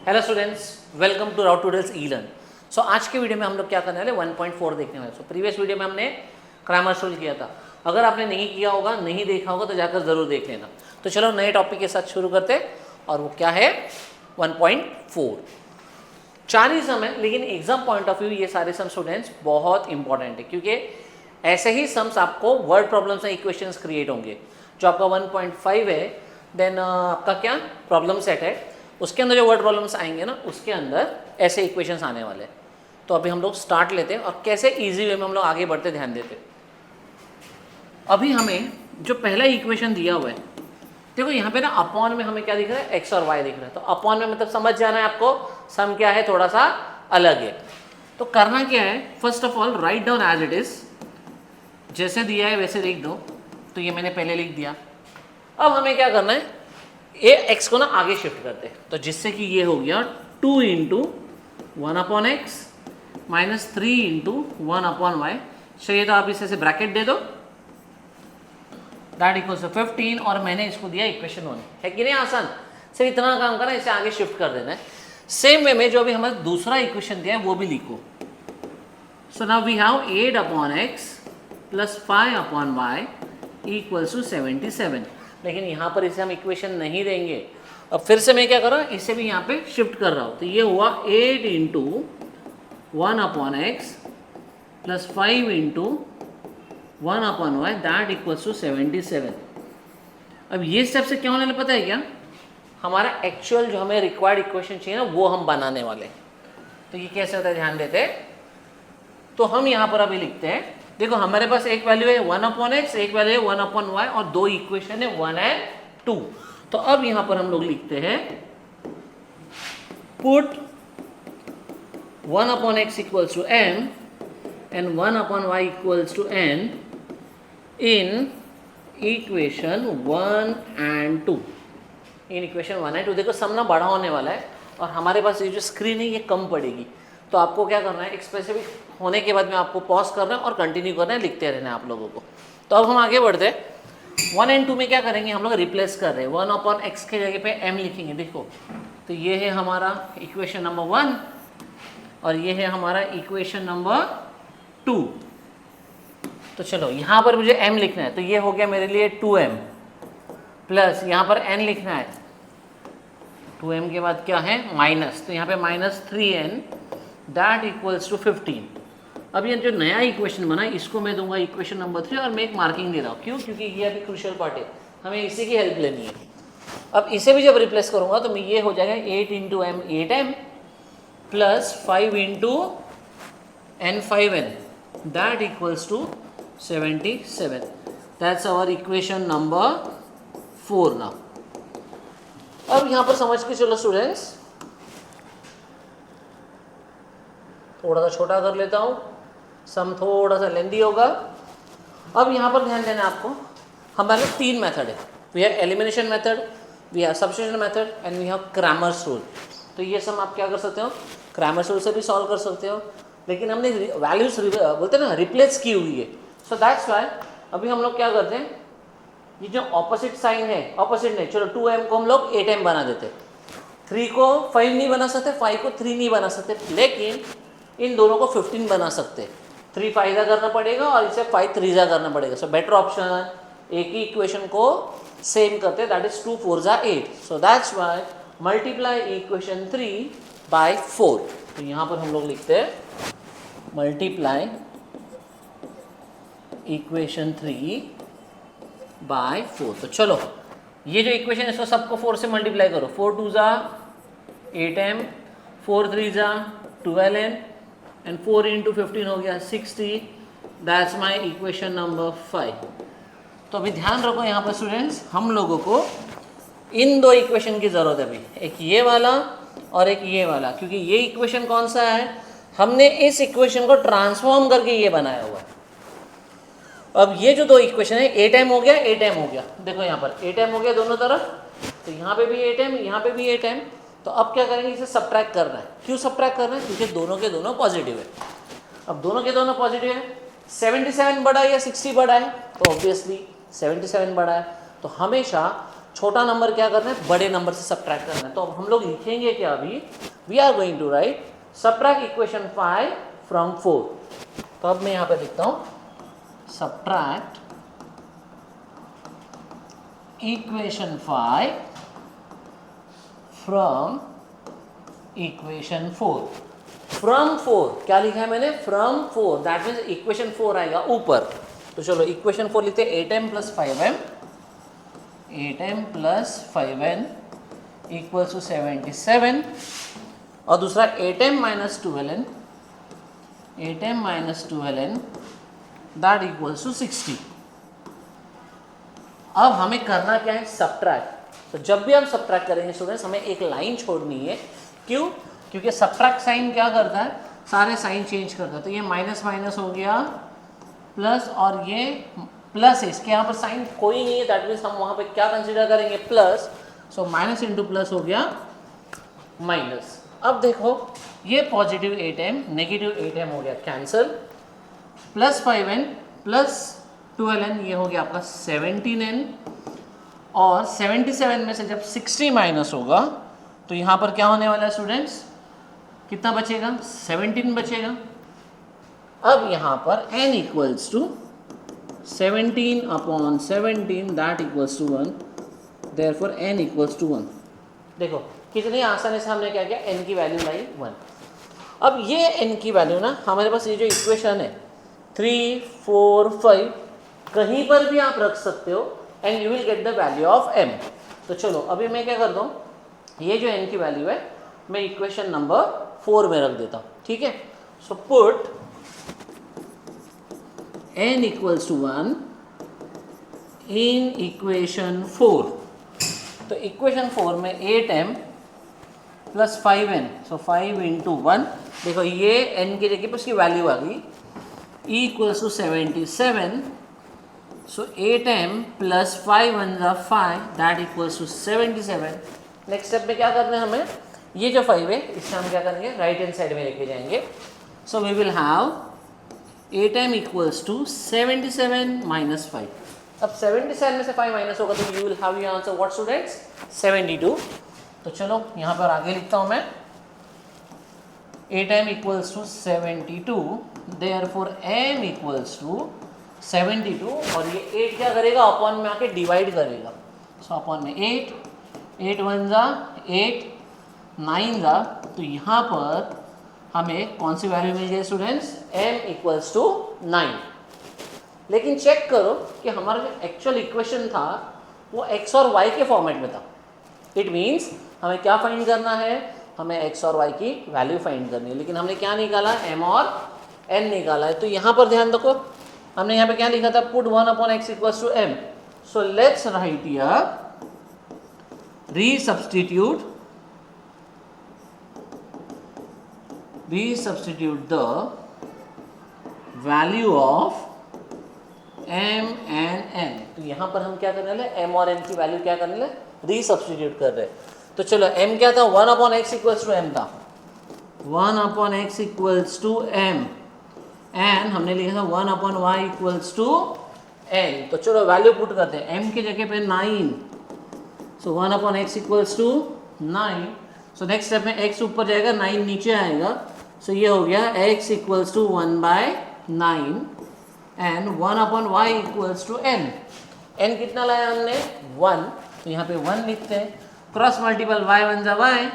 Hello students, welcome to Rout Toodles e learn. So आज के video में हम लोग क्या करने वाले 1.4 देखने वाले। सो प्रीवियस वीडियो में हमने ग्रामर रूल किया था। अगर आपने नहीं किया होगा, नहीं देखा होगा तो जाकर ज़रूर देख लेना। तो चलो नए टॉपिक के साथ शुरू करते हैं, और वो क्या है 1.4। 4 ही सम है, लेकिन एग्जाम पॉइंट ऑफ व्यू ये सारे सम स्टूडेंट्स बहुत इंपॉर्टेंट है, क्योंकि ऐसे ही सम्स आपको word problems and equations create होंगे। जो आपका 1.5 है, देन आपका क्या प्रॉब्लम सेट है, उसके अंदर जो वर्ड प्रॉब्लम्स आएंगे ना, उसके अंदर ऐसे इक्वेशंस आने वाले हैं। तो अभी हम लोग स्टार्ट लेते हैं और कैसे इजी वे में हम लोग आगे बढ़ते ध्यान देते हैं। अभी हमें जो पहला इक्वेशन दिया हुआ है, देखो यहाँ पे ना अपॉन में हमें क्या दिख रहा है, एक्स और वाई दिख रहा है। तो अपॉन में मतलब समझ जाना है आपको, सम क्या है थोड़ा सा अलग है। तो करना क्या है, first of all write down as it is, जैसे दिया है वैसे लिख दो। तो ये मैंने पहले लिख दिया। अब हमें क्या करना है, ये एक्स को ना आगे शिफ्ट करते हैं, तो जिससे कि ये हो गया 2 into 1/x minus 3 into 1/y। चाहिए तो आप इसे ब्रैकेट दे दो, दैट इक्वल्स टू 15, और मैंने इसको दिया इक्वेशन 1। है कि नहीं आसान, सिर्फ इतना काम करना, इसे आगे शिफ्ट कर देना है। सेम वे में जो अभी हमें दूसरा इक्वेशन दिया है वो भी लिखो। So now we have 8/x plus 5/y equals to 77। लेकिन यहाँ पर इसे हम इक्वेशन नहीं देंगे। अब फिर से मैं क्या कर रहा हूँ, इसे भी यहाँ पे शिफ्ट कर रहा हूँ। तो ये हुआ 8 into 1/x plus 5 into 1/y that equals to 77। अब ये स्टेप से क्या होने वाला पता है क्या, हमारा एक्चुअल जो हमें रिक्वायर्ड इक्वेशन चाहिए ना, वो हम बनाने वाले। तो ये कैसे होता है ध्यान देते हैं। तो हम यहाँ पर अभी लिखते हैं, देखो हमारे पास एक वैल्यू है 1/x, एक वैल्यू है 1/y, और दो इक्वेशन है 1 और 2। तो अब यहां पर हम लोग लिखते हैं put 1/x equals to m and 1/y equals to n in equation 1 और 2। इन इक्वेशन 1 और 2 देखो सम ना बड़ा होने वाला है, और हमारे पास ये जो स्क्रीन है ये कम पड़ेगी। तो आपको क्या करना है, एक स्पेसिफिक होने के बाद में आपको पॉज करना है और कंटिन्यू करना है, लिखते रहना है आप लोगों को। तो अब हम आगे बढ़ते हैं। 1 और 2 में क्या करेंगे, हम लोग रिप्लेस कर रहे हैं। 1/x के जगह पे m लिखेंगे। देखो तो ये है हमारा इक्वेशन नंबर 1 और ये है हमारा इक्वेशन नंबर 2। तो चलो यहाँ पर मुझे m लिखना है, तो ये हो गया मेरे लिए 2m प्लस यहाँ पर n लिखना है। 2m के बाद क्या है माइनस, तो यहाँ पे minus 3n that equals to 15। अब ये जो नया इक्वेशन बना इसको मैं दूंगा इक्वेशन नंबर 3, और मैं एक मार्किंग दे रहा हूँ। क्यों, क्योंकि ये अभी क्रूशियल पार्ट है, हमें इसी की हेल्प लेनी है। अब इसे भी जब रिप्लेस करूंगा तो ये हो जाएगा 8 into m 8m plus 5 into n 5n that equals to 77। That's our equation number 4 now. अब यहाँ पर समझ के चलो स्टूडेंट्स, थोड़ा सा छोटा कर लेता हूँ, सम थोड़ा सा लेंदी होगा। अब यहाँ पर ध्यान देना आपको, हमारे 3 मेथड है। We have elimination method, we have substitution method and we have Cramer's rule. तो ये सम आप क्या कर सकते हो, क्रैमर्स रूल से भी सॉल्व कर सकते हो, लेकिन हमने वैल्यूज बोलते हैं ना रिप्लेस की हुई है। सो दैट्स वाई अभी हम लोग क्या करते हैं, ये जो ऑपोजिट साइन है, ऑपोजिट नहीं, चलो 2m को हम लोग 8m बना देते। 3 को 5 नहीं बना सकते, 5 को 3 नहीं बना सकते, लेकिन इन दोनों को 15 बना सकते। 3 5 करना पड़ेगा और इसे 5 3 करना पड़ेगा। सो बेटर ऑप्शन, एक ही इक्वेशन को सेम करते, that is 2 4 8। So that's why multiply equation 3 by 4। तो यहाँ पर हम लोग लिखते हैं मल्टीप्लाई इक्वेशन 3 बाय 4। तो चलो ये जो इक्वेशन है इसको सबको 4 से मल्टीप्लाई करो। 4 2 8m, 4 3 12n एंड 4 इंटू 15 हो गया 60। That's my equation number 5। तो अभी ध्यान रखो यहाँ पर स्टूडेंट्स, हम लोगों को इन दो इक्वेशन की ज़रूरत है अभी, एक ये वाला और एक ये वाला। क्योंकि ये इक्वेशन कौन सा है, हमने इस इक्वेशन को ट्रांसफॉर्म करके ये बनाया हुआ है। अब ये जो दो इक्वेशन है 8m हो गया 8m हो गया, देखो यहाँ पर 8m हो गया दोनों तरफ, तो यहाँ पे भी 8m यहाँ पे भी 8m। तो अब क्या करेंगे, इसे सब्ट्रैक्ट करना है। क्यों सब्ट्रैक्ट करना है, क्योंकि दोनों के दोनों पॉजिटिव है। अब दोनों के दोनों पॉजिटिव है, 77 बड़ा है या 60 बड़ा है, तो ऑब्वियसली 77 बड़ा है। तो हमेशा छोटा नंबर क्या करना है, बड़े नंबर से सब्ट्रैक्ट करना है। तो अब हम लोग लिखेंगे क्या अभी, we are going to write subtract equation 5 from 4। तो अब मैं यहाँ पे लिखता हूँ subtract equation 5 from equation 4। From 4 क्या लिखा है मैंने, फ्रॉम 4, दैट मीन्स इक्वेशन 4 आएगा ऊपर। तो चलो इक्वेशन 4 लिखते हैं 8m + 5m, 8m + 5n equals to 77, और दूसरा 8m - 12n, 8m - 12n that equals to 60। अब हमें करना क्या है, सब्ट्रैक्ट। तो जब भी हम सब्ट्रैक्ट करेंगे स्टूडेंट्स, हमें एक लाइन छोड़नी है। क्यों, क्योंकि सब्ट्रैक्ट साइन क्या करता है, सारे साइन चेंज करता है। तो ये माइनस माइनस हो गया प्लस, और ये प्लस है, इसके यहाँ पर साइन कोई नहीं है, दैट मीन्स हम वहाँ पे क्या कंसीडर करेंगे, plus. So minus into plus हो गया माइनस। अब देखो ये पॉजिटिव 8m नेगेटिव 8m हो गया cancel, plus 5n plus 12n ये हो गया आपका 17n, और 77 में से जब 60 माइनस होगा तो यहाँ पर क्या होने वाला है स्टूडेंट्स, कितना बचेगा, 17 बचेगा। अब यहाँ पर n equals to 17/17 that equals to 1, therefore n equals to 1। देखो कितनी आसानी से हमने क्या किया, n की वैल्यू लाई 1। अब ये n की वैल्यू ना, हमारे पास ये जो इक्वेशन है 3, 4, 5 कहीं पर भी आप रख सकते हो and you will get the value of m। तो चलो अभी मैं क्या करता हूँ, ये जो n की वैल्यू है मैं इक्वेशन नंबर 4 में रख देता हूँ, ठीक है। So put n equals to 1 in equation 4। तो इक्वेशन 4 में 8m + 5n, सो 5 × 1, देखो ये n की जगह पर उसकी वैल्यू आ गई, equals to 77। So 8m + 5 × 5 that equals to 77। Next step में क्या करना है हमें, ये जो 5 है इससे हम क्या करेंगे, राइट हैंड साइड में लेके जाएंगे। So we will have 8m equals to 77 - 5। अब 77 में से 5 माइनस होगा तो you will have your answer what students, 72। तो चलो यहाँ पर आगे लिखता हूँ मैं 8m equals to 72, therefore m equals to 72, और ये 8 क्या करेगा, अपॉन में आके डिवाइड करेगा। सो अपॉन में 8, 8 × 1 = 8, 9 × तो यहाँ पर हमें कौन सी वैल्यू मिल गई स्टूडेंट्स, m इक्वल्स टू 9। लेकिन चेक करो कि हमारा जो एक्चुअल इक्वेशन था वो x और y के फॉर्मेट में था। इट मीन्स हमें क्या फाइंड करना है, हमें x और y की वैल्यू फाइंड करनी है, लेकिन हमने क्या निकाला, m और n निकाला है। तो यहाँ पर ध्यान रखो, हमने यहाँ पे क्या लिखा था, put 1/x equals to m। So let's write here, resubstitute the value of m and n। तो यहाँ पर हम क्या करने वाले, m और n की वैल्यू क्या करने वाले, रीसब्स्टिट्यूट कर रहे हैं। तो चलो m क्या था, 1/x इक्वल्स टू m था, 1/x equals to m, and हमने लिखा था 1/y इक्वल्स टू n। तो चलो वैल्यू पुट करते हैं, m की जगह पे 9, so 1/x equals to 9। So next step में x ऊपर जाएगा, 9 नीचे आएगा। सो ये हो गया x equals to 1/9 and 1/y equals to n। n कितना लाया हमने, 1, तो यहाँ पे 1 लिखते हैं, cross multiple y 1 × y,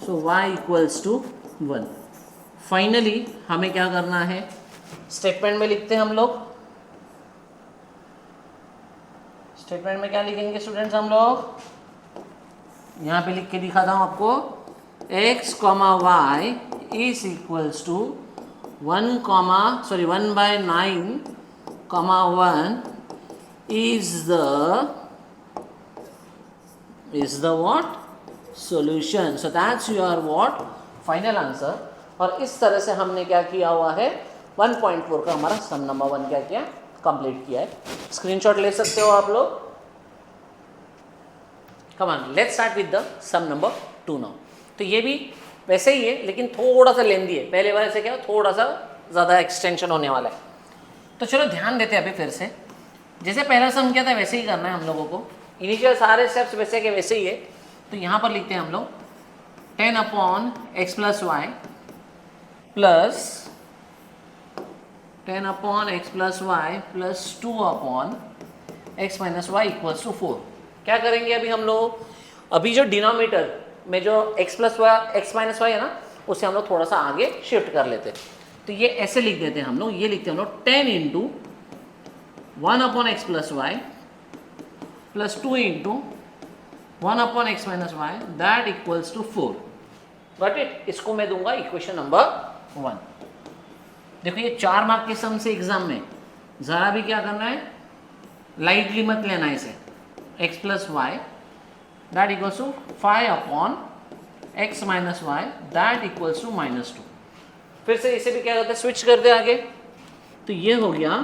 so y equals to 1। Finally हमें क्या करना है, स्टेटमेंट में लिखते हैं हम लोग। स्टेटमेंट में क्या लिखेंगे स्टूडेंट्स, हम लोग यहाँ पे लिख के दिखाता हूँ आपको, x, y is equals to 1/9, 1 is the what solution। so that's your what final answer। और इस तरह से हमने क्या किया हुआ है, 1.4 का हमारा सम नंबर 1 क्या किया, कंप्लीट किया है। स्क्रीनशॉट ले सकते हो आप लोग। Come on, let's start with the sum number 2 now. तो ये भी वैसे ही है लेकिन थोड़ा सा लेंदी है, पहले वाले से क्या थोड़ा सा ज़्यादा एक्सटेंशन होने वाला है। तो चलो ध्यान देते हैं अभी फिर से, जैसे पहला सम किया था वैसे ही करना है हम लोगों को। इनिशियल सारे स्टेप्स वैसे के वैसे ही है। तो यहाँ पर लिखते हैं हम लोग 10 upon x plus y plus 10 upon x plus y plus 2 upon x minus y equals to 4। क्या करेंगे अभी हम लोग, अभी जो डिनोमिनेटर में जो x plus y x minus y है ना, उसे हम लोग थोड़ा सा आगे शिफ्ट कर लेते हैं। तो ये ऐसे लिख देते हैं हम लोग, ये लिखते हैं हम लोग 10 into 1 upon x plus y plus 2 into 1 upon x minus y that equals to 4। Got it. इसको मैं दूंगा इक्वेशन नंबर 1। देखो ये 4 मार्क के सम से एग्जाम में ज़रा भी क्या करना है, लाइटली मत लेना इसे। X plus y that equals to 5 upon x minus y that equals to -2। फिर से इसे भी क्या करते हैं, स्विच करते हैं आगे। तो ये हो गया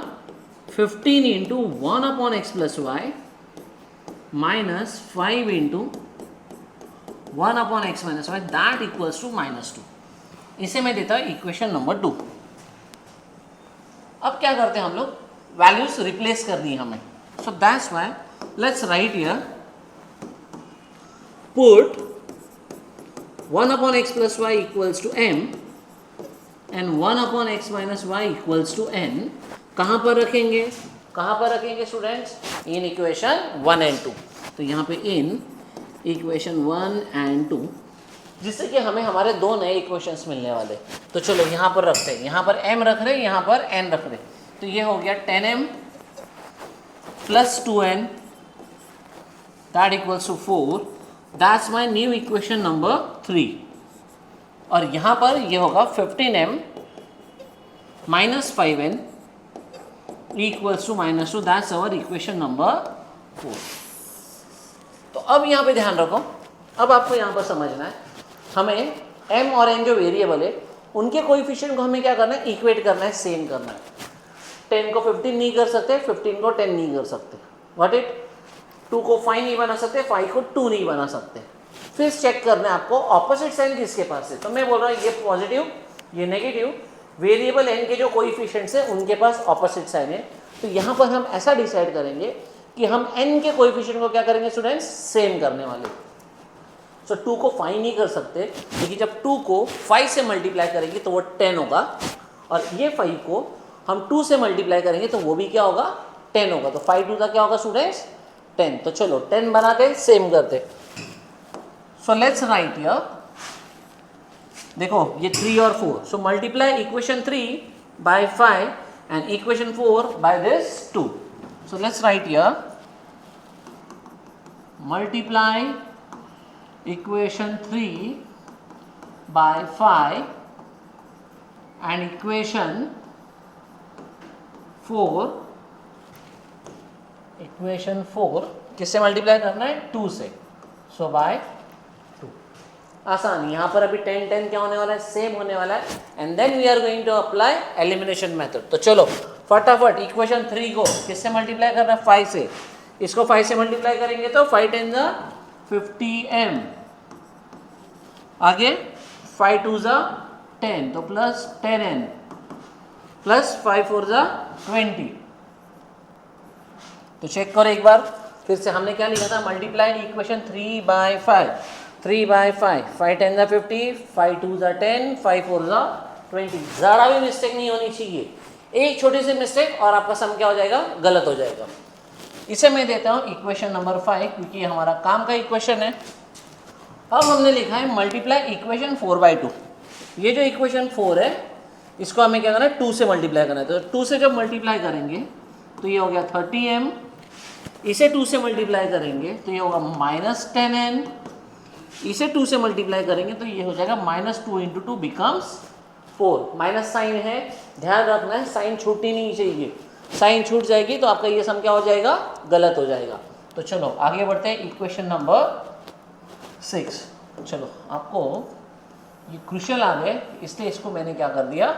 15 into 1 upon x plus y minus 5 into 1 upon x minus y that equals to -2। इसे मैं देता हूँ इक्वेशन नंबर 2। अब क्या करते हैं हम लोग, वैल्यूज रिप्लेस कर दी हमें। सो that's why let's write here put 1 upon x plus y equals to m and 1 upon x minus y equals to n। कहाँ पर रखेंगे, कहाँ पर रखेंगे स्टूडेंट्स, इन इक्वेशन 1 and 2। तो यहाँ पे इन इक्वेशन 1 and 2, जिससे कि हमें हमारे दो नए इक्वेशंस मिलने वाले। तो चलो यहाँ पर रखते हैं, यहाँ पर m रख रहे हैं, यहाँ पर n रख रहे हैं। तो ये हो गया 10m plus 2n that equals to 4। That's my new equation number 3। और यहाँ पर ये होगा 15m minus 5n equals to -2। That's our equation number 4। तो अब यहाँ पे ध्यान रखो, अब आपको यहाँ पर समझना है, हमें m और n जो वेरिएबल है उनके कोएफिशिएंट को हमें क्या करना है, इक्वेट करना है, सेम करना है। 10 को 15 नहीं कर सकते, 15 को 10 नहीं कर सकते। व्हाट इट, 2 को 5 नहीं बना सकते, 5 को 2 नहीं बना सकते। फिर चेक करना है आपको ऑपोजिट साइन किसके पास है। तो मैं बोल रहा हूँ ये पॉजिटिव, ये नेगेटिव, वेरिएबल n के जो कोएफिशिएंट्स है उनके पास ऑपोजिट साइन है। तो यहाँ पर हम ऐसा डिसाइड करेंगे कि हम n के कोएफिशिएंट को क्या करेंगे स्टूडेंट्स, सेम करने वाले। सो 2 को 5 नहीं कर सकते, लेकिन जब 2 को 5 से मल्टीप्लाई करेंगे तो वो 10 होगा, और ये 5 को हम 2 से मल्टीप्लाई करेंगे तो वो भी क्या होगा, 10 होगा। तो 5 2 का क्या होगा स्टूडेंट्स, 10। तो चलो 10 बनाते, सेम करते। सो लेट्स राइट हियर, देखो ये 3 और 4। So multiply equation 3 by 5 and equation 4 by this 2। So let's write here multiply equation 3 by 5 and equation 4। Equation 4 किससे मल्टीप्लाई करना है, 2 से। So by 2। आसान, यहाँ पर अभी 10 10 क्या होने वाला है, सेम होने वाला है। And then we are going to apply elimination method. तो चलो फटाफट इक्वेशन 3 को किससे मल्टीप्लाई करना है, 5 से। इसको 5 से मल्टीप्लाई करेंगे तो 5 10 ज़ा 50m, आगे 5 2 ज़ा 10, तो प्लस 10n प्लस 5 4 ज़ा 20। तो चेक करो एक बार फिर से, हमने क्या लिखा था, मल्टीप्लाई इक्वेशन 3 बाय 5, 3 बाय 5, 5 10 ज़ा 50, 5 2 ज़ा 10, 5 4 ज़ा 20। ज़रा भी मिस्टेक नहीं होनी चाहिए, एक छोटी सी मिस्टेक और आपका सम क्या हो जाएगा, गलत हो जाएगा। इसे मैं देता हूँ इक्वेशन नंबर 5, क्योंकि ये हमारा काम का इक्वेशन है। अब हमने लिखा है मल्टीप्लाई इक्वेशन 4 बाई 2। ये जो इक्वेशन 4 है इसको हमें क्या करना है, 2 से मल्टीप्लाई करना है। तो 2 से जब मल्टीप्लाई करेंगे तो ये हो गया 30m, इसे 2 से मल्टीप्लाई करेंगे तो ये होगा -10n, इसे 2 से मल्टीप्लाई करेंगे तो ये हो जाएगा -2 × 2 बिकम्स 4। माइनस साइन है, ध्यान रखना है, साइन छूटनी नहीं चाहिए। साइन छूट जाएगी तो आपका ये सम क्या हो जाएगा, गलत हो जाएगा। तो चलो आगे बढ़ते हैं, इक्वेशन नंबर 6। चलो आपको ये क्रुशियल आ गए, इसलिए इसको मैंने क्या कर दिया,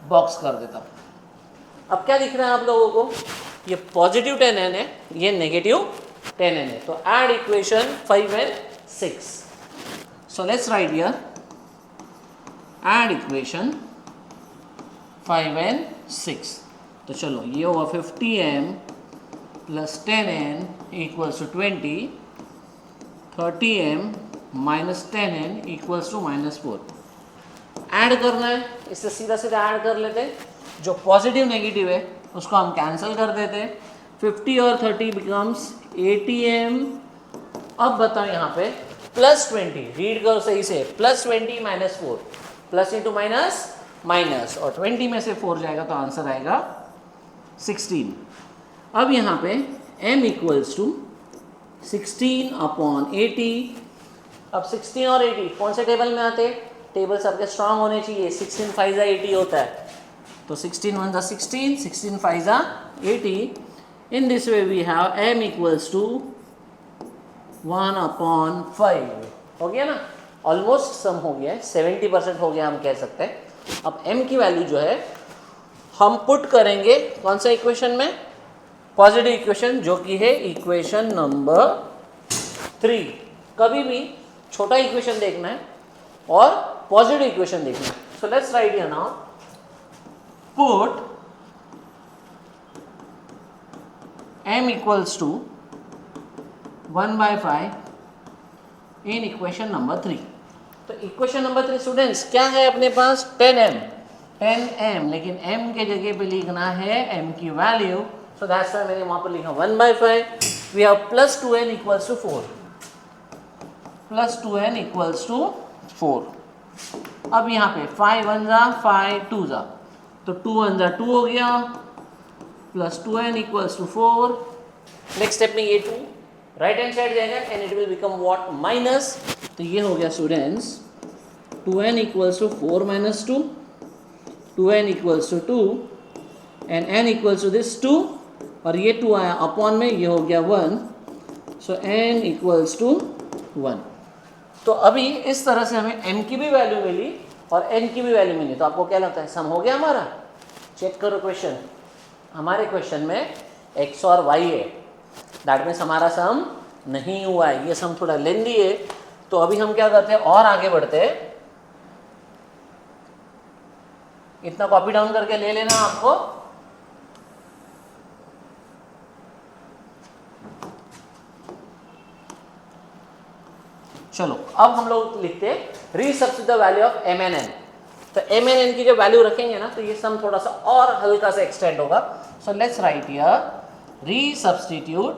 बॉक्स कर देता हूँ। अब क्या दिख रहा है आप लोगों को, ये पॉजिटिव 10n है, ये नेगेटिव 10n है। तो add equation 5 and 6। So let's write here add equation 5 and 6। तो चलो ये होगा 50m plus 10n equals to 20, 30m minus 10n equals to -4. Add करना है, इससे सीधा सीधा ऐड कर लेते हैं. जो पॉजिटिव नेगेटिव है उसको हम कैंसिल कर देते हैं. 50 और 30 बिकम्स 80m. अब बताओ यहाँ पे +20, रीड करो सही से, +20 -4, प्लस इंटू माइनस माइनस, और 20 में से 4 जाएगा तो आंसर आएगा 16. अब यहाँ पे m इक्वल्स टू 16/80. अब 16 और 80 कौन से टेबल में आते हैं? टेबल सबके स्ट्रांग होने चाहिए. 16 5 80 होता है, तो 16 1 16, 16 5 80. In this way we have m equals to 1/5. हो गया ना, ऑलमोस्ट सम हो गया है, 70% हो गया हम कह सकते हैं. अब m की वैल्यू जो है हम पुट करेंगे कौन सा इक्वेशन में? पॉजिटिव इक्वेशन, जो कि है इक्वेशन नंबर 3. कभी भी छोटा इक्वेशन देखना है और पॉजिटिव इक्वेशन देखना है. So let's write here now, put m equals to 1/5 in equation number 3. तो इक्वेशन नंबर 3 स्टूडेंट्स क्या है अपने पास? 10m, लेकिन m के जगह पे लिखना है m की वैल्यू. सो दैट्स व्हाई मैंने वहां पर लिखा 1/5. We have +2n equals to 4, +2n equals to 4. अब यहाँ पे 5 1 जा 5 2 जा, तो 2 1 जा 2 हो गया, +2n equals to 4. Next step में ये 2 राइट हैंड साइड जाएगा and it will become what? Minus. तो ये हो गया students 2n equals to 4 - 2, 2n equals to 2 and n equals to this 2, और ये 2 आया अपॉन में, ये हो गया 1. सो n इक्वल्स टू 1. तो अभी इस तरह से हमें m की भी वैल्यू मिली और n की भी वैल्यू मिली. तो आपको क्या लगता है सम हो गया हमारा? चेक करो क्वेश्चन. हमारे क्वेश्चन में x और y है, दैट मीन्स हमारा सम नहीं हुआ है. ये सम थोड़ा लेंदी है. तो अभी हम क्या करते हैं और आगे बढ़ते हैं. इतना कॉपी डाउन करके ले लेना आपको. चलो अब हम लोग लिखते हैं resubstitute the value of m and n. तो m and n की जो वैल्यू रखेंगे ना, तो ये सम थोड़ा सा और हल्का सा एक्सटेंड होगा. सो let's write here resubstitute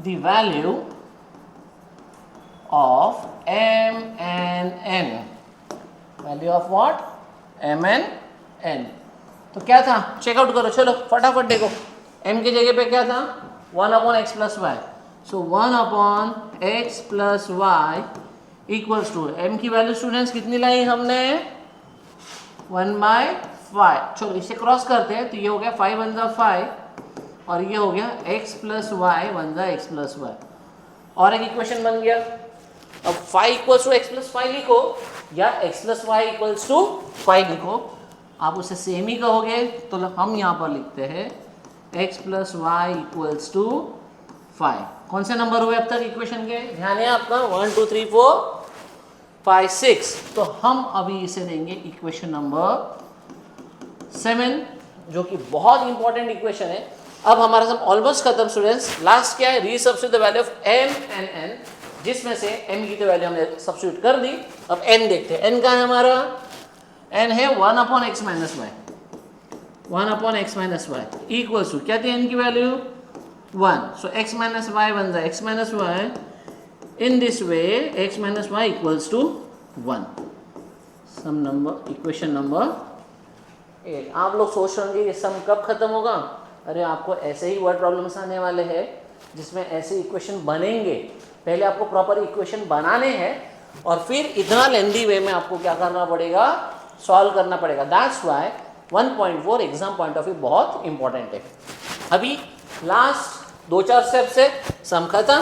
the value of m and n. Value of what? m and n. तो क्या था? चेकआउट करो. चलो फटाफट देखो. m की जगह पे क्या था? 1/x + y. सो 1/x + y equals to m की वैल्यू स्टूडेंट्स कितनी लाई हमने? 1/5. चलो इसे क्रॉस करते हैं. तो ये हो गया 5 1 जा 5, और ये हो गया x + y 1 जा x + y. और एक इक्वेशन बन गया. अब 5 = x + 5 लिखो या x + y = 5 लिखो, आप उसे सेम ही कहोगे. तो हम यहाँ पर लिखते हैं x + y = 5. कौन से नंबर हुए अब तक इक्वेशन के? ध्यान है आपका 1 2 3 4 5 6. तो हम अभी इसे देंगे इक्वेशन नंबर 7, जो कि बहुत इंपॉर्टेंट इक्वेशन है. अब हमारा सब ऑलमोस्ट खत्म स्टूडेंट्स. लास्ट क्या है? Resubstitute the value of m and n, जिसमें से m की तो वैल्यू हमने सब्स्टिट्यूट कर दी. अब n देखते हैं. n का है हमारा? n है 1/x - y. 1/x - y equals to क्या थी n की वैल्यू? 1. सो x - y 1 जा x - y. In this way x - y equals to 1. Sum number equation number 8. आप लोग सोच रहे होंगे ये सम कब खत्म होगा? अरे आपको ऐसे ही वर्ड प्रॉब्लम्स आने वाले हैं जिसमें ऐसे इक्वेशन बनेंगे. पहले आपको प्रॉपर इक्वेशन बनाने हैं और फिर इतना लेंदी वे में आपको क्या करना पड़ेगा? सॉल्व करना पड़ेगा. That's why 1.4 exam point of view बहुत इंपॉर्टेंट है. अभी लास्ट 2-4 स्टेप से सम खत्म.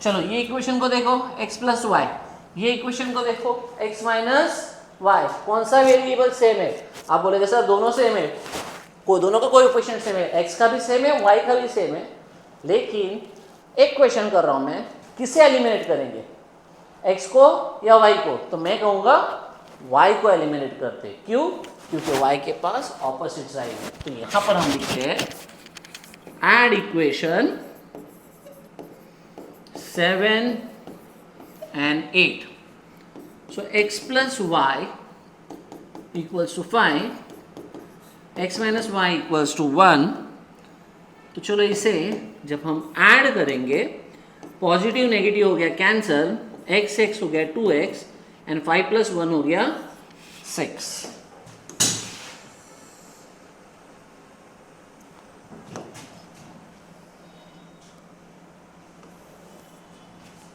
चलो ये इक्वेशन को देखो x + y. ये इक्वेशन को देखो x - y. कौन सा वेरिएबल सेम है? आप बोलेगे सर दोनों सेम है. दोनों का कोएफिशिएंट सेम है. x का भी सेम है, y का भी सेम है. लेकिन एक क्वेश्चन कर रहा हूं मैं, किसे एलिमिनेट करेंगे? x को या y को? तो मैं कहूंगा y को एलिमिनेट करते. क्यों? क्योंकि y के पास ऑपोजिट साइड है. तो यहां पर हम लिखते हैं add equation 7 and 8. So x plus y equals to 5, x minus y equals to 1. तो चलो इसे जब हम ऐड करेंगे, पॉजिटिव नेगेटिव हो गया कैंसल, एक्स एक्स हो गया 2x एंड 5 प्लस 1 हो गया 6.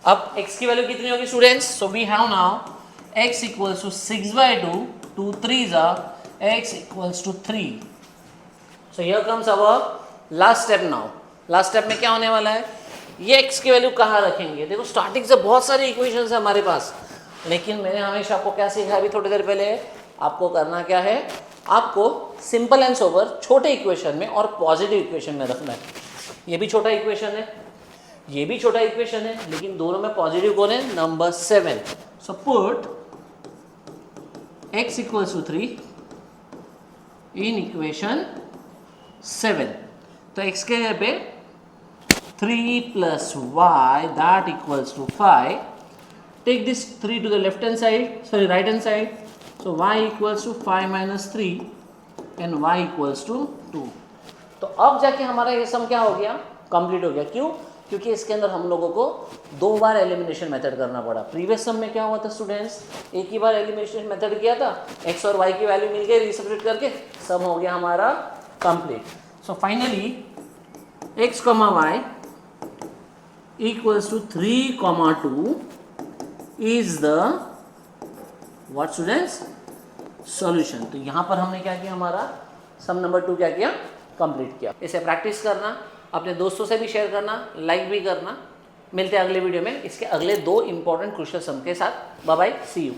अब x की वैल्यू कितनी होगी students? So we have now x equals to 6/2, 2 3s are x equals to 3. So here comes our last step. Now last step में क्या होने वाला है, ये x की वैल्यू कहाँ रखेंगे? देखो स्टार्टिंग से बहुत सारी इक्वेशंस है हमारे पास, लेकिन मैंने हमेशा आपको क्या सिखाया अभी थोड़ी देर पहले, आपको करना क्या है, आपको सिंपल एंड सोबर छोटे इक्वेशन में और पॉजिटिव इक्वेशन में रखना है. ये भी छोटा इक्वेशन है, ये भी छोटा इक्वेशन है, लेकिन दोनों में पॉजिटिव कौन है? Number 7. So put x equals to 3 in equation 7. तो x के जगह पे 3 plus y that equals to 5. Take this 3 to the left hand side, sorry right hand side. So y equals to 5 minus 3 and y equals to 2. तो अब जाके हमारा ये सम क्या हो गया? कंप्लीट हो गया. क्यों? क्योंकि इसके अंदर हम लोगों को 2 बार एलिमिनेशन मेथड करना पड़ा. प्रीवियस सम में क्या हुआ था स्टूडेंट्स? एक ही बार एलिमिनेशन मेथड किया था, x और y की वैल्यू मिल गई, रीसब्स्टिट्यूट करके सम हो गया हमारा complete. So finally x, y equals to 3, 2 is the what students? solution. तो यहाँ पर हमने क्या किया, हमारा सम नंबर 2 क्या किया? कंप्लीट किया. इसे प्रैक्टिस करना, अपने दोस्तों से भी शेयर करना, लाइक भी करना. मिलते हैं अगले वीडियो में इसके अगले 2 इंपॉर्टेंट क्रूशियल सम के साथ. Bye bye, see you.